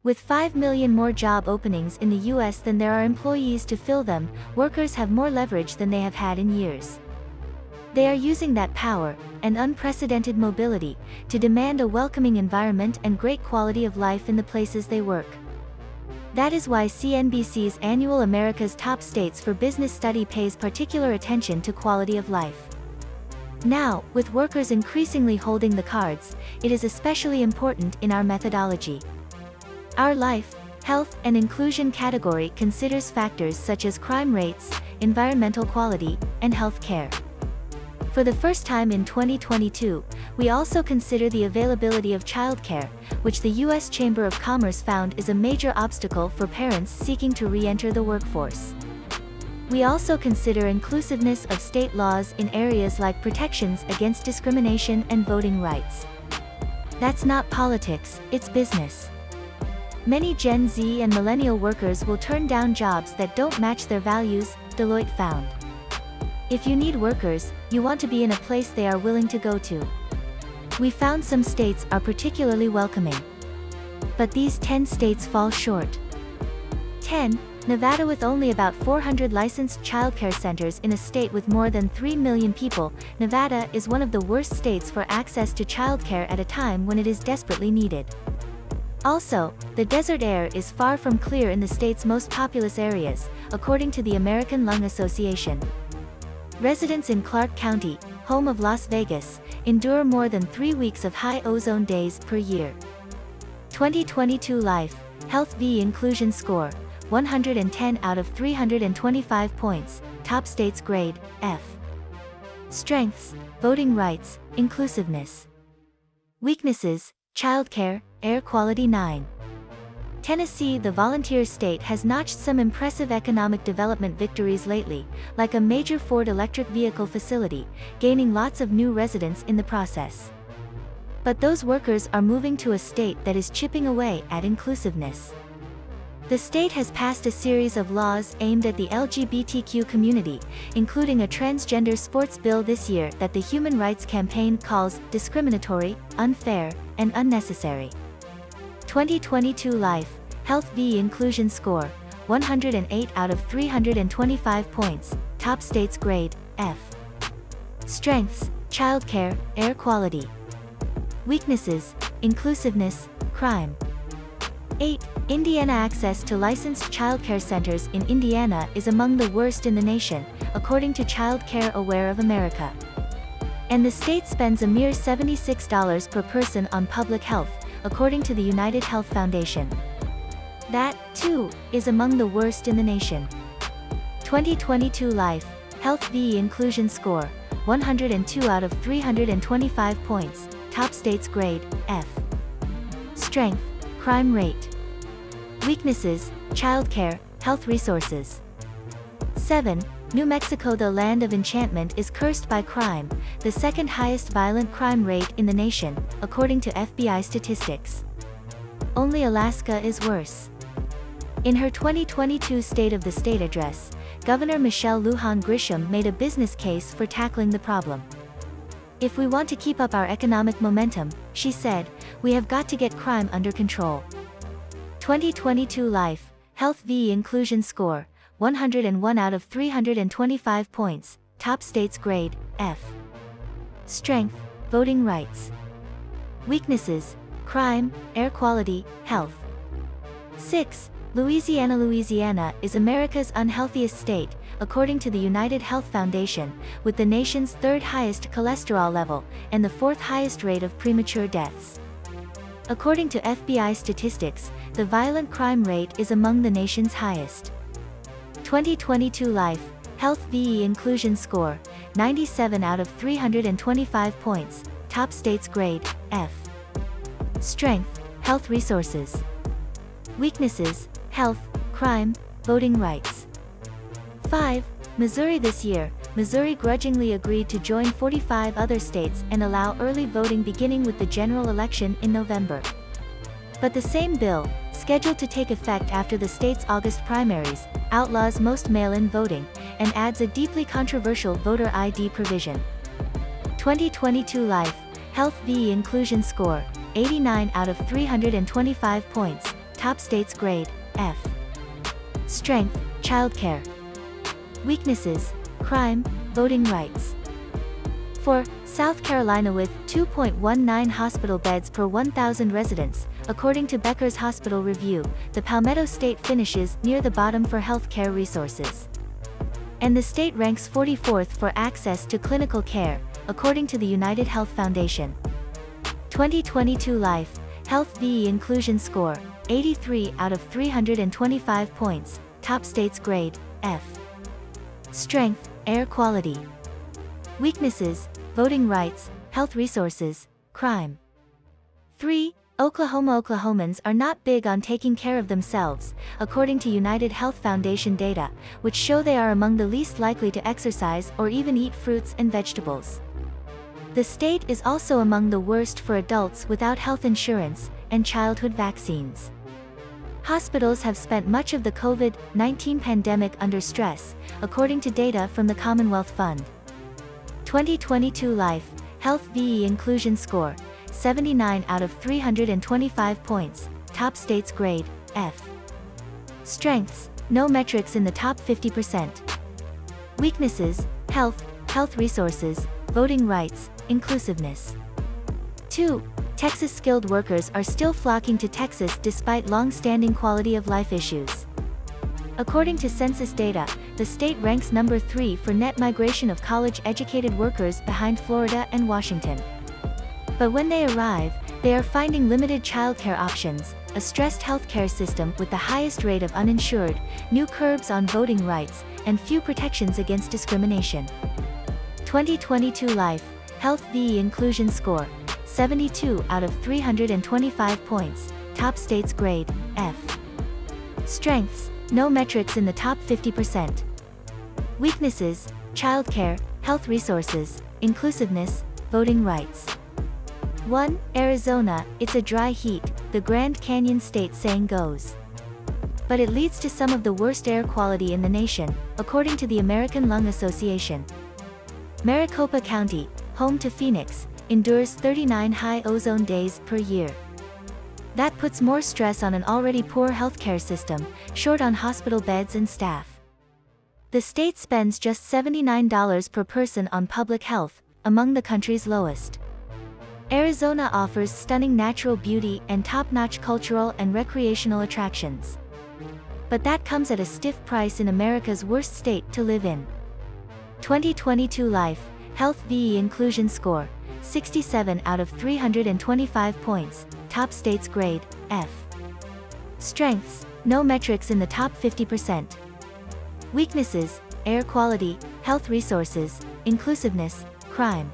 With 5 million more job openings in the US than there are employees to fill them, workers have more leverage than they have had in years. They are using that power, and unprecedented mobility, to demand a welcoming environment and great quality of life in the places they work. That is why CNBC's annual America's Top States for Business study pays particular attention to quality of life. Now, with workers increasingly holding the cards, it is especially important in our methodology. Our life, health, and inclusion category considers factors such as crime rates, environmental quality, and health care. For the first time in 2022, we also consider the availability of childcare, which the U.S. Chamber of Commerce found is a major obstacle for parents seeking to re-enter the workforce. We also consider inclusiveness of state laws in areas like protections against discrimination and voting rights. That's not politics, it's business. Many Gen Z and millennial workers will turn down jobs that don't match their values, Deloitte found. If you need workers, you want to be in a place they are willing to go to. We found some states are particularly welcoming. But these 10 states fall short. 10. Nevada. With only about 400 licensed childcare centers in a state with more than 3 million people, Nevada is one of the worst states for access to childcare at a time when it is desperately needed. Also, the desert air is far from clear in the state's most populous areas, according to the American Lung Association. Residents in Clark County, home of Las Vegas, endure more than 3 weeks of high ozone days per year. 2022 Life, Health v. Inclusion Score, 110 out of 325 points, top states grade, F. Strengths, voting rights, inclusiveness. Weaknesses, childcare, air quality 9. Tennessee. The volunteer state has notched some impressive economic development victories lately, like a major Ford electric vehicle facility, gaining lots of new residents in the process. But those workers are moving to a state that is chipping away at inclusiveness. The state has passed a series of laws aimed at the LGBTQ community, including a transgender sports bill this year that the Human Rights Campaign calls discriminatory, unfair, and unnecessary. 2022 Life, Health v. Inclusion Score, 108 out of 325 points, top states grade, F. Strengths, childcare, air quality. Weaknesses, inclusiveness, crime. 8. Indiana. Access to licensed childcare centers in Indiana is among the worst in the nation, according to Child Care Aware of America. And the state spends a mere $76 per person on public health, according to the United Health Foundation. That, too, is among the worst in the nation. 2022 Life, Health v. Inclusion Score, 102 out of 325 points, top states grade, F. Strength, crime rate. Weaknesses, childcare, health resources. 7. New Mexico. The land of enchantment is cursed by crime, the second highest violent crime rate in the nation, according to FBI statistics. Only Alaska is worse. In her 2022 State of the State address, Governor Michelle Lujan Grisham made a business case for tackling the problem. If we want to keep up our economic momentum, she said, we have got to get crime under control. 2022 Life, Health v. Inclusion Score, 101 out of 325 points, top states grade, F. Strength, voting rights. Weaknesses, crime, air quality, health. 6. Louisiana. Louisiana is America's unhealthiest state, according to the United Health Foundation, with the nation's third highest cholesterol level, and the fourth highest rate of premature deaths. According to FBI statistics, the violent crime rate is among the nation's highest. 2022 Life, Health v. Inclusion Score, 97 out of 325 points, top states grade, F. Strength, health resources. Weaknesses, health, crime, voting rights. 5. Missouri. This year, Missouri grudgingly agreed to join 45 other states and allow early voting beginning with the general election in November. But the same bill, scheduled to take effect after the state's August primaries, outlaws most mail-in voting, and adds a deeply controversial voter ID provision. 2022 Life, Health v. Inclusion Score, 89 out of 325 points, top states grade, F. Strength, childcare. Weaknesses, crime, voting rights. 4. South Carolina with 2.19 hospital beds per 1,000 residents. According to Becker's Hospital Review, the Palmetto State finishes near the bottom for healthcare resources. And the state ranks 44th for access to clinical care, according to the United Health Foundation. 2022 Life, Health VE Inclusion Score, 83 out of 325 points, top states grade, F. Strength, air quality. Weaknesses, voting rights, health resources, crime. 3. Oklahomans are not big on taking care of themselves, according to United Health Foundation data, which show they are among the least likely to exercise or even eat fruits and vegetables. The state is also among the worst for adults without health insurance and childhood vaccines. Hospitals have spent much of the COVID-19 pandemic under stress, according to data from the Commonwealth Fund. 2022 Life, Health VE Inclusion Score, 79 out of 325 points, top states grade, F. Strengths, no metrics in the top 50%. Weaknesses, health resources, voting rights, inclusiveness. 2. Texas skilled workers are still flocking to Texas despite long-standing quality of life issues. According to census data, the state ranks number 3 for net migration of college-educated workers behind Florida and Washington. But when they arrive, they are finding limited childcare options, a stressed healthcare system with the highest rate of uninsured, new curbs on voting rights, and few protections against discrimination. 2022 Life, Health VE Inclusion Score, 72 out of 325 points, top states grade, F. Strengths, no metrics in the top 50%. Weaknesses, childcare, health resources, inclusiveness, voting rights. 1. Arizona, it's a dry heat, the Grand Canyon state saying goes. But it leads to some of the worst air quality in the nation, according to the American Lung Association. Maricopa County, home to Phoenix, endures 39 high ozone days per year. That puts more stress on an already poor healthcare system, short on hospital beds and staff. The state spends just $79 per person on public health, among the country's lowest. Arizona offers stunning natural beauty and top-notch cultural and recreational attractions. But that comes at a stiff price in America's worst state to live in. 2022 Life, Health VE Inclusion Score, 67 out of 325 points, top states grade, F. Strengths, no metrics in the top 50%. Weaknesses, air quality, health resources, inclusiveness, crime.